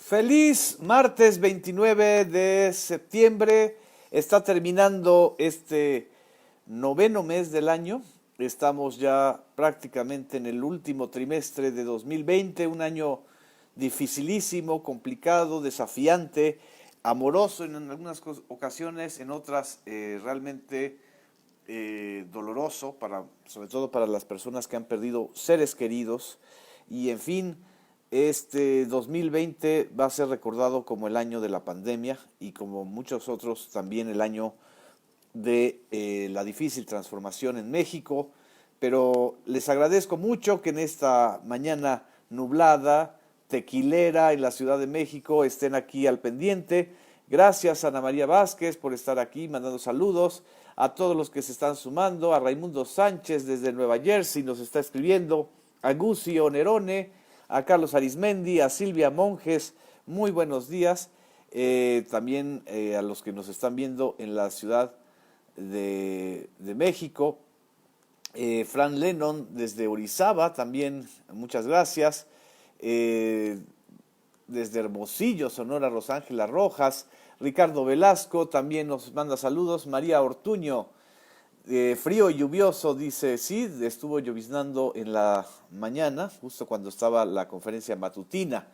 Feliz martes 29 de septiembre. Está terminando este noveno mes del año. Estamos ya prácticamente en el último trimestre de 2020, un año dificilísimo, complicado, desafiante, amoroso en algunas ocasiones, en otras realmente doloroso, sobre todo para las personas que han perdido seres queridos. Y en fin, este 2020 va a ser recordado como el año de la pandemia y como muchos otros también el año de la difícil transformación en México, pero les agradezco mucho que en esta mañana nublada, tequilera en la Ciudad de México estén aquí al pendiente. Gracias a Ana María Vázquez por estar aquí mandando saludos, a todos los que se están sumando, a Raimundo Sánchez desde Nueva Jersey nos está escribiendo, a Gusio Nerone, a Carlos Arismendi, a Silvia Monjes, muy buenos días. También a los que nos están viendo en la Ciudad de México, Fran Lennon desde Orizaba, también muchas gracias. Desde Hermosillo, Sonora, Rosángela Rojas, Ricardo Velasco también nos manda saludos. María Ortuño, frío y lluvioso, dice, sí, estuvo lloviznando en la mañana, justo cuando estaba la conferencia matutina.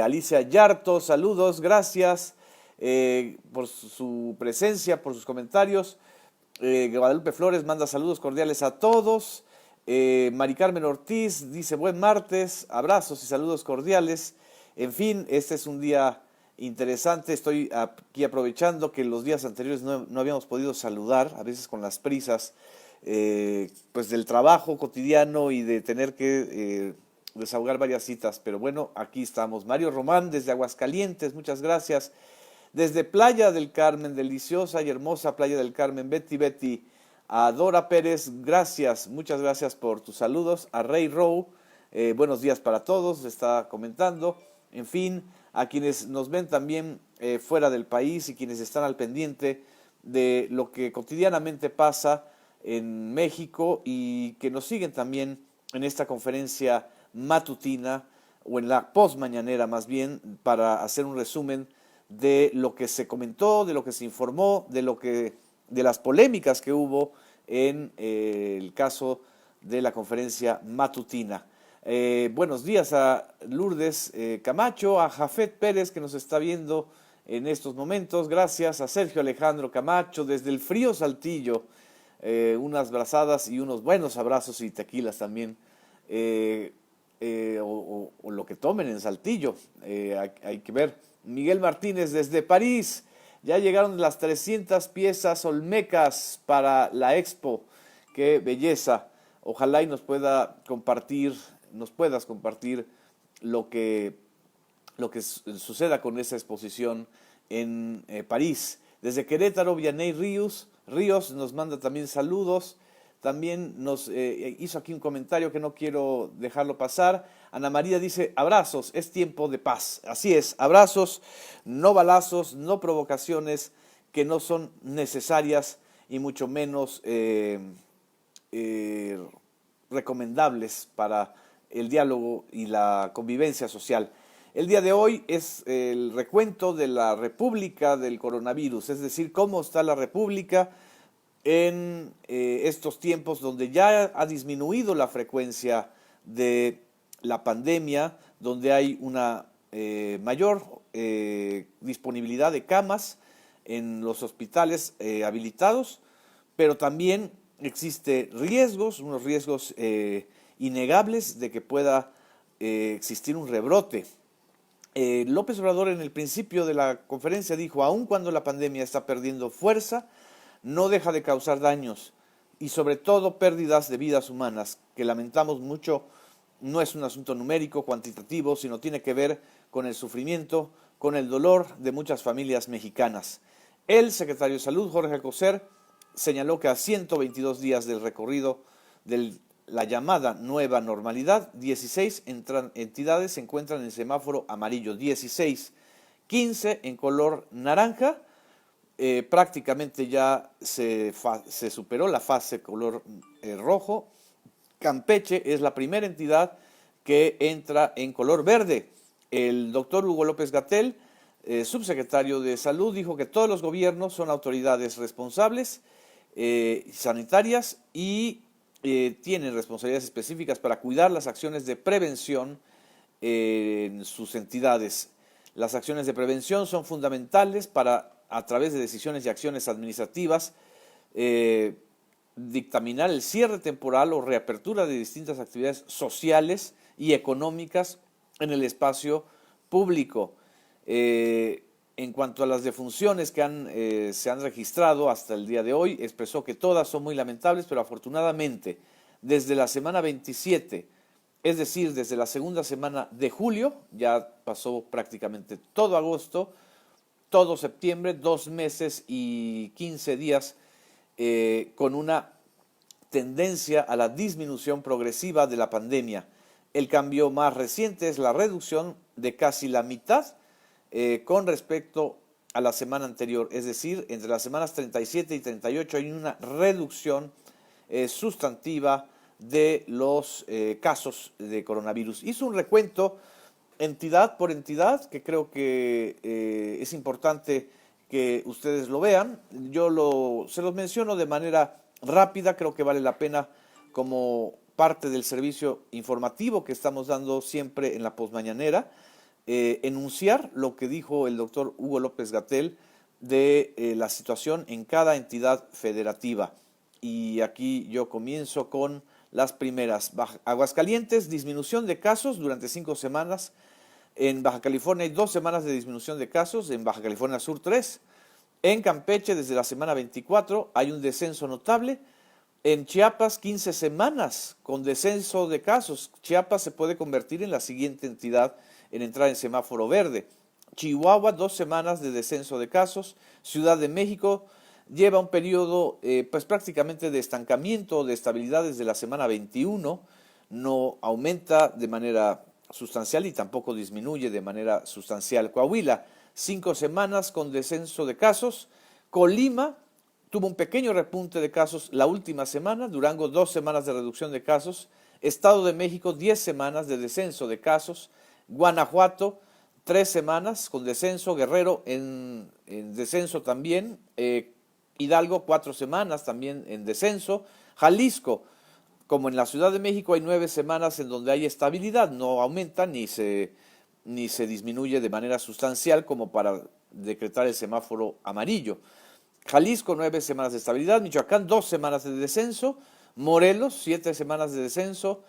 Alicia Yarto, saludos, gracias por su presencia, por sus comentarios. Guadalupe Flores manda saludos cordiales a todos. Mari Carmen Ortiz dice buen martes, abrazos y saludos cordiales. En fin, este es un día interesante. Estoy aquí aprovechando que los días anteriores no habíamos podido saludar, a veces con las prisas, pues del trabajo cotidiano y de tener que desahogar varias citas. Pero bueno, aquí estamos. Mario Román desde Aguascalientes, muchas gracias. Desde Playa del Carmen, deliciosa y hermosa Playa del Carmen, Betty, a Dora Pérez, gracias, muchas gracias por tus saludos. A Ray Rowe, buenos días para todos, está comentando. En fin, a quienes nos ven también fuera del país y quienes están al pendiente de lo que cotidianamente pasa en México y que nos siguen también en esta conferencia matutina o en la postmañanera más bien, para hacer un resumen de lo que se comentó, de lo que se informó, de las polémicas que hubo en el caso de la conferencia matutina. Buenos días a Lourdes Camacho, a Jafet Pérez que nos está viendo en estos momentos, gracias a Sergio Alejandro Camacho desde el frío Saltillo, unas brazadas y unos buenos abrazos y tequilas también, o lo que tomen en Saltillo, hay que ver. Miguel Martínez desde París, ya llegaron las 300 piezas olmecas para la expo, qué belleza, ojalá y nos puedas compartir lo que suceda con esa exposición en París. Desde Querétaro, Vianey Ríos nos manda también saludos. También nos hizo aquí un comentario que no quiero dejarlo pasar. Ana María dice, abrazos, es tiempo de paz. Así es, abrazos, no balazos, no provocaciones que no son necesarias y mucho menos recomendables para el diálogo y la convivencia social. El día de hoy es el recuento de la República del coronavirus, es decir, cómo está la República en estos tiempos donde ya ha disminuido la frecuencia de la pandemia, donde hay una mayor disponibilidad de camas en los hospitales habilitados, pero también existe unos riesgos innegables de que pueda existir un rebrote. López Obrador en el principio de la conferencia dijo, aun cuando la pandemia está perdiendo fuerza, no deja de causar daños y sobre todo pérdidas de vidas humanas, que lamentamos mucho. No es un asunto numérico, cuantitativo, sino tiene que ver con el sufrimiento, con el dolor de muchas familias mexicanas. El secretario de Salud, Jorge Alcocer, señaló que a 122 días del recorrido de la llamada nueva normalidad, 16 entidades se encuentran en semáforo amarillo, 16, 15 en color naranja. Prácticamente ya se superó la fase color rojo. Campeche es la primera entidad que entra en color verde. El doctor Hugo López-Gatell, subsecretario de Salud, dijo que todos los gobiernos son autoridades responsables sanitarias y tienen responsabilidades específicas para cuidar las acciones de prevención en sus entidades. Las acciones de prevención son fundamentales para, a través de decisiones y acciones administrativas, dictaminar el cierre temporal o reapertura de distintas actividades sociales y económicas en el espacio público. En cuanto a las defunciones que se han registrado hasta el día de hoy, expresó que todas son muy lamentables, pero afortunadamente desde la semana 27, es decir, desde la segunda semana de julio, ya pasó prácticamente todo agosto, todo septiembre, 2 meses y 15 días, con una tendencia a la disminución progresiva de la pandemia. El cambio más reciente es la reducción de casi la mitad con respecto a la semana anterior, es decir, entre las semanas 37 y 38 hay una reducción sustantiva de los casos de coronavirus. Hizo un recuento entidad por entidad que creo que es importante que ustedes lo vean. Se los menciono de manera rápida, creo que vale la pena como parte del servicio informativo que estamos dando siempre en la posmañanera, enunciar lo que dijo el doctor Hugo López-Gatell de la situación en cada entidad federativa. Y aquí yo comienzo con las primeras. Aguascalientes, disminución de casos durante 5 semanas. En Baja California hay 2 semanas de disminución de casos, en Baja California Sur 3. En Campeche, desde la semana 24, hay un descenso notable. En Chiapas, 15 semanas con descenso de casos. Chiapas se puede convertir en la siguiente entidad en entrar en semáforo verde. Chihuahua, 2 semanas de descenso de casos. Ciudad de México lleva un periodo pues prácticamente de estancamiento, de estabilidad desde la semana 21. No aumenta de manera sustancial y tampoco disminuye de manera sustancial. Coahuila, 5 semanas con descenso de casos. Colima tuvo un pequeño repunte de casos la última semana. Durango, 2 semanas de reducción de casos. Estado de México, 10 semanas de descenso de casos. Guanajuato, 3 semanas con descenso. Guerrero en descenso también. Hidalgo, 4 semanas también en descenso. Jalisco, como en la Ciudad de México, hay 9 semanas en donde hay estabilidad, no aumenta ni se disminuye de manera sustancial como para decretar el semáforo amarillo. Jalisco, 9 semanas de estabilidad. Michoacán, 2 semanas de descenso. Morelos, 7 semanas de descenso.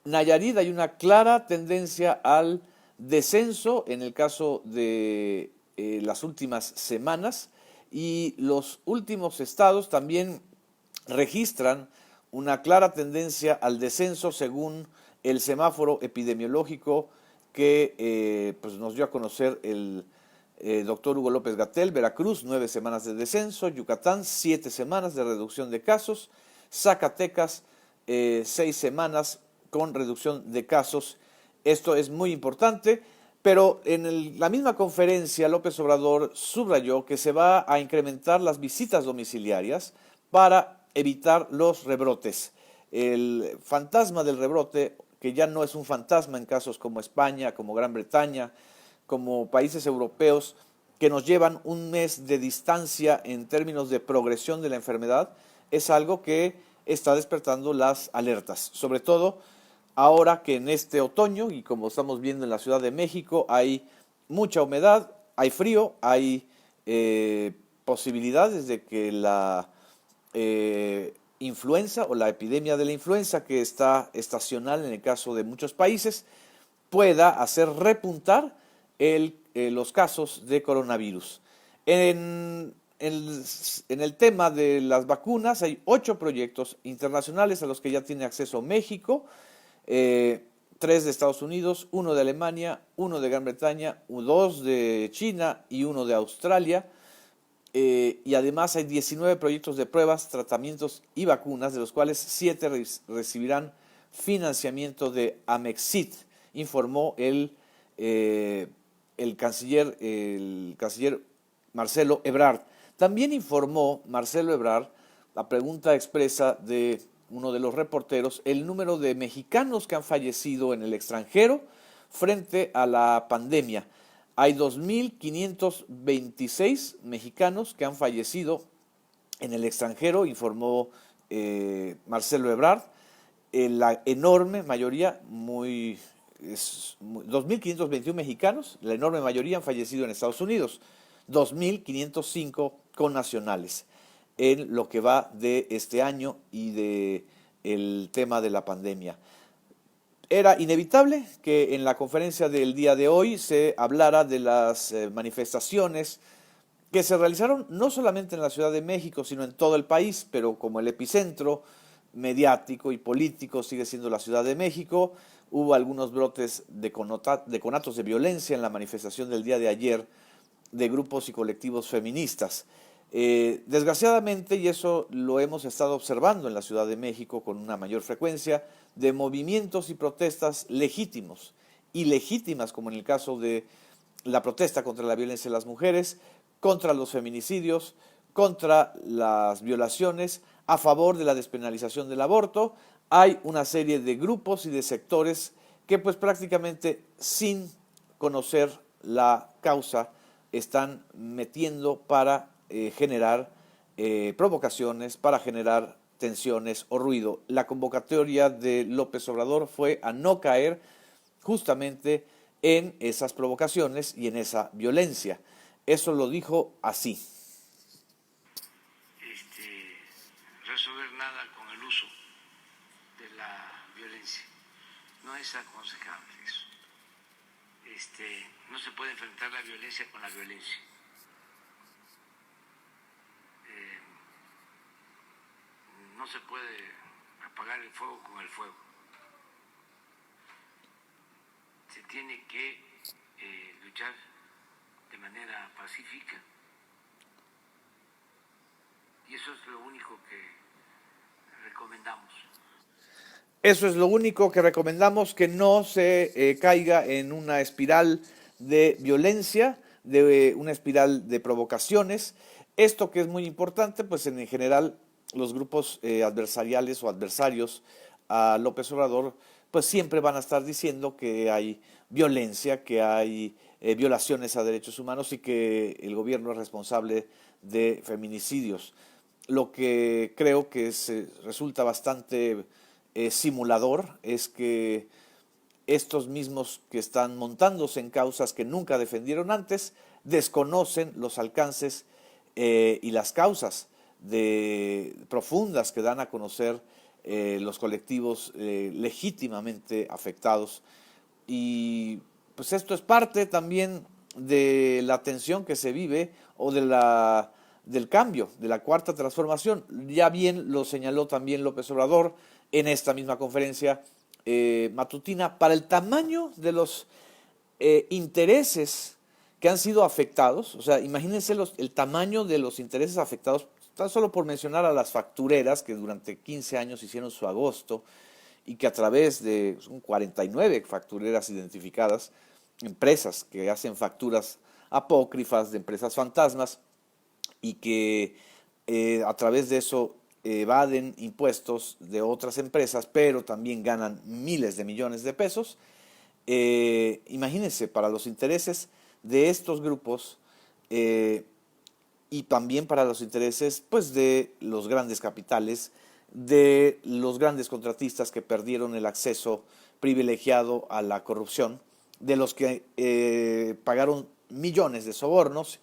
Nayarit, hay una clara tendencia al descenso en el caso de las últimas semanas. Y los últimos estados también registran una clara tendencia al descenso según el semáforo epidemiológico que pues nos dio a conocer el doctor Hugo López-Gatell. Veracruz, 9 semanas de descenso. Yucatán, 7 semanas de reducción de casos. Zacatecas, 6 semanas con reducción de casos. Esto es muy importante, pero en la misma conferencia López Obrador subrayó que se va a incrementar las visitas domiciliarias para evitar los rebrotes. El fantasma del rebrote, que ya no es un fantasma en casos como España, como Gran Bretaña, como países europeos que nos llevan un mes de distancia en términos de progresión de la enfermedad, es algo que está despertando las alertas, sobre todo ahora que en este otoño, y como estamos viendo en la Ciudad de México, hay mucha humedad, hay frío, hay posibilidades de que la influenza o la epidemia de la influenza, que está estacional en el caso de muchos países, pueda hacer repuntar los casos de coronavirus. En el tema de las vacunas hay 8 proyectos internacionales a los que ya tiene acceso México, 3 de Estados Unidos, 1 de Alemania, 1 de Gran Bretaña, 2 de China y 1 de Australia. Y además hay 19 proyectos de pruebas, tratamientos y vacunas, de los cuales 7 recibirán financiamiento de Amexit, informó el canciller Marcelo Ebrard. También informó Marcelo Ebrard, la pregunta expresa de uno de los reporteros, el número de mexicanos que han fallecido en el extranjero frente a la pandemia. Hay 2.526 mexicanos que han fallecido en el extranjero, informó Marcelo Ebrard. La enorme mayoría, 2.521 mexicanos, la enorme mayoría han fallecido en Estados Unidos, 2.505 connacionales en lo que va de este año y de el tema de la pandemia. Era inevitable que en la conferencia del día de hoy se hablara de las manifestaciones que se realizaron no solamente en la Ciudad de México, sino en todo el país, pero como el epicentro mediático y político sigue siendo la Ciudad de México. Hubo algunos brotes de conatos de violencia en la manifestación del día de ayer de grupos y colectivos feministas. Desgraciadamente, y eso lo hemos estado observando en la Ciudad de México con una mayor frecuencia, de movimientos y protestas legítimos y legítimas, como en el caso de la protesta contra la violencia de las mujeres, contra los feminicidios, contra las violaciones, a favor de la despenalización del aborto. Hay una serie de grupos y de sectores que pues prácticamente sin conocer la causa están metiendo para generar provocaciones, para generar tensiones o ruido. La convocatoria de López Obrador fue a no caer justamente en esas provocaciones y en esa violencia. Eso lo dijo así. Resolver nada con el uso de la violencia. No es aconsejable eso. No se puede enfrentar la violencia con la violencia. No se puede apagar el fuego con el fuego. Se tiene que luchar de manera pacífica. Y eso es lo único que recomendamos. Eso es lo único que recomendamos, que no se caiga en una espiral de violencia, de una espiral de provocaciones. Esto que es muy importante, pues en general los grupos adversariales o adversarios a López Obrador, pues siempre van a estar diciendo que hay violencia, que hay violaciones a derechos humanos y que el gobierno es responsable de feminicidios. Lo que creo que resulta bastante simulador es que estos mismos que están montándose en causas que nunca defendieron antes desconocen los alcances y las causas profundas que dan a conocer los colectivos legítimamente afectados. Y pues esto es parte también de la tensión que se vive o del cambio, de la cuarta transformación. Ya bien lo señaló también López Obrador en esta misma conferencia matutina, para el tamaño de los intereses que han sido afectados. O sea, imagínense el tamaño de los intereses afectados, tan solo por mencionar a las factureras que durante 15 años hicieron su agosto y que a través de 49 factureras identificadas, empresas que hacen facturas apócrifas de empresas fantasmas y que a través de eso evaden impuestos de otras empresas, pero también ganan miles de millones de pesos. Imagínense, para los intereses de estos grupos y también para los intereses pues, de los grandes capitales, de los grandes contratistas que perdieron el acceso privilegiado a la corrupción, de los que pagaron millones de sobornos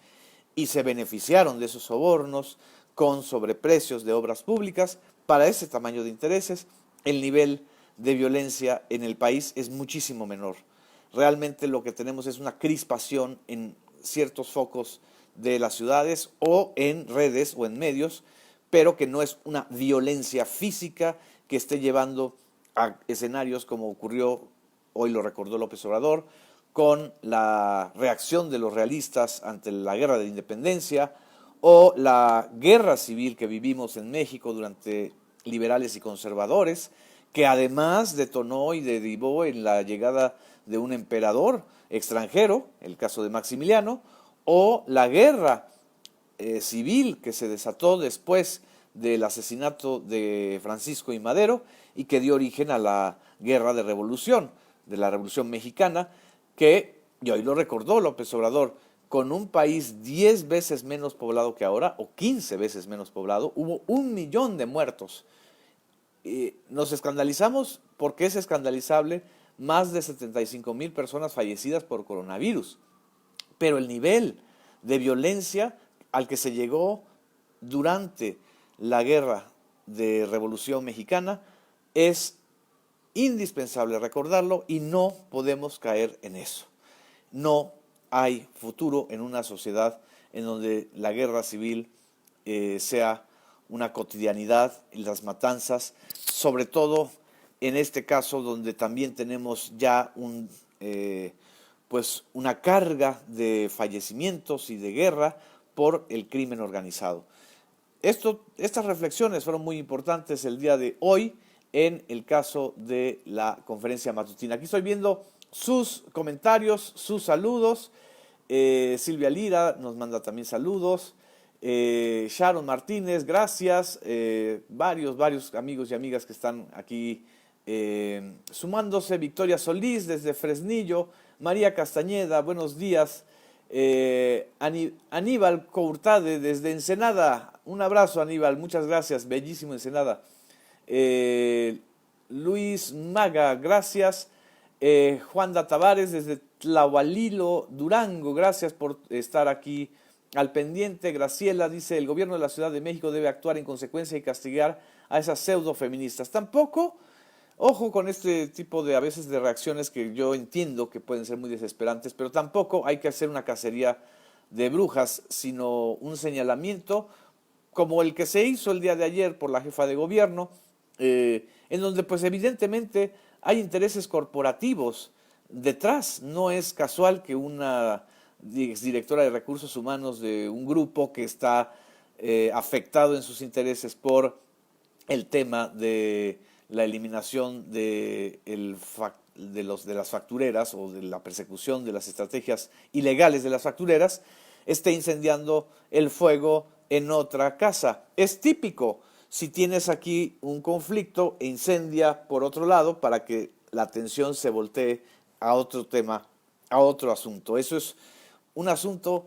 y se beneficiaron de esos sobornos con sobreprecios de obras públicas. Para ese tamaño de intereses, el nivel de violencia en el país es muchísimo menor. Realmente lo que tenemos es una crispación en ciertos focos de las ciudades o en redes o en medios, pero que no es una violencia física que esté llevando a escenarios como ocurrió, hoy lo recordó López Obrador, con la reacción de los realistas ante la guerra de la independencia o la guerra civil que vivimos en México durante liberales y conservadores, que además detonó y derivó en la llegada de un emperador extranjero, el caso de Maximiliano, o la guerra civil que se desató después del asesinato de Francisco I. Madero y que dio origen a la guerra de revolución, de la Revolución Mexicana, que, y hoy lo recordó López Obrador, con un país 10 veces menos poblado que ahora, o 15 veces menos poblado, hubo 1 millón de muertos. Nos escandalizamos porque es escandalizable más de 75,000 personas fallecidas por coronavirus. Pero el nivel de violencia al que se llegó durante la guerra de Revolución Mexicana es indispensable recordarlo y no podemos caer en eso. No hay futuro en una sociedad en donde la guerra civil sea una cotidianidad y las matanzas, sobre todo en este caso donde también tenemos ya pues una carga de fallecimientos y de guerra por el crimen organizado. Estas reflexiones fueron muy importantes el día de hoy en el caso de la conferencia matutina. Aquí estoy viendo sus comentarios, sus saludos. Silvia Lira nos manda también saludos. Sharon Martínez, gracias. Varios amigos y amigas que están aquí sumándose. Victoria Solís desde Fresnillo. María Castañeda, buenos días. Aníbal Courtade desde Ensenada. Un abrazo, Aníbal, muchas gracias. Bellísimo Ensenada. Luis Maga, gracias. Juanda Tavares desde Tlahualilo, Durango, gracias por estar aquí al pendiente. Graciela dice, el gobierno de la Ciudad de México debe actuar en consecuencia y castigar a esas pseudo feministas. Tampoco, ojo con este tipo de a veces de reacciones que yo entiendo que pueden ser muy desesperantes, pero tampoco hay que hacer una cacería de brujas, sino un señalamiento como el que se hizo el día de ayer por la jefa de gobierno, en donde pues evidentemente hay intereses corporativos detrás. No es casual que una exdirectora de recursos humanos de un grupo que está afectado en sus intereses por el tema de la eliminación de las factureras o de la persecución de las estrategias ilegales de las factureras, esté incendiando el fuego en otra casa. Es típico. Si tienes aquí un conflicto, incendia por otro lado para que la atención se voltee a otro tema, a otro asunto. Eso es un asunto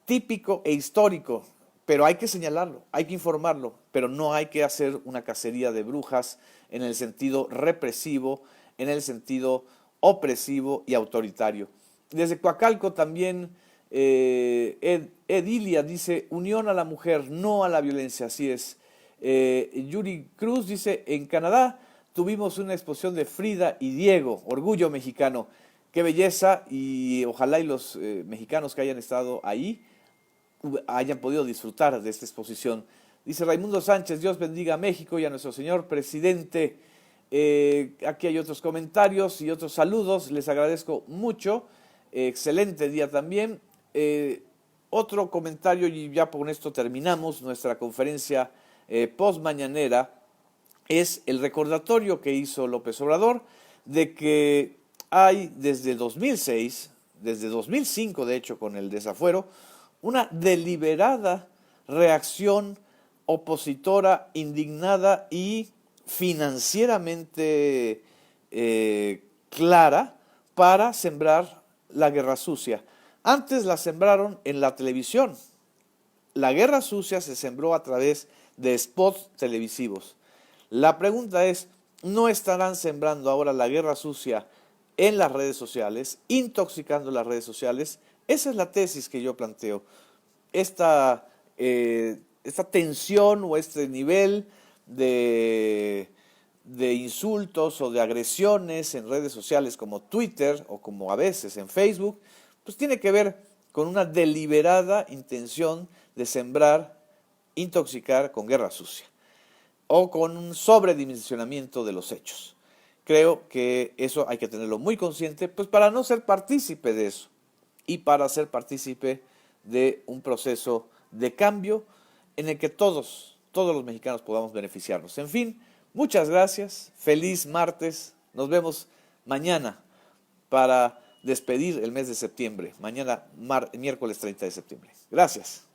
típico e histórico, pero hay que señalarlo, hay que informarlo, pero no hay que hacer una cacería de brujas en el sentido represivo, en el sentido opresivo y autoritario. Desde Coacalco también Edilia dice, unión a la mujer, no a la violencia, así es. Yuri Cruz dice, en Canadá tuvimos una exposición de Frida y Diego, orgullo mexicano, qué belleza, y ojalá y los mexicanos que hayan estado ahí hayan podido disfrutar de esta exposición. Dice Raimundo Sánchez, Dios bendiga a México y a nuestro señor presidente. Aquí hay otros comentarios y otros saludos, les agradezco mucho, excelente día también. Otro comentario y ya con esto terminamos nuestra conferencia post mañanera, es el recordatorio que hizo López Obrador de que hay desde 2006, desde 2005 de hecho con el desafuero, una deliberada reacción opositora, indignada y financieramente clara para sembrar la guerra sucia. Antes la sembraron en la televisión. La guerra sucia se sembró a través de spots televisivos. La pregunta es, ¿no estarán sembrando ahora la guerra sucia en las redes sociales, intoxicando las redes sociales? Esa es la tesis que yo planteo. Esta tensión o este nivel de insultos o de agresiones en redes sociales como Twitter o como a veces en Facebook, pues tiene que ver con una deliberada intención de sembrar, intoxicar con guerra sucia o con un sobredimensionamiento de los hechos. Creo que eso hay que tenerlo muy consciente, pues para no ser partícipe de eso y para ser partícipe de un proceso de cambio en el que todos los mexicanos podamos beneficiarnos. En fin, muchas gracias, feliz martes, nos vemos mañana para despedir el mes de septiembre, mañana miércoles 30 de septiembre. Gracias.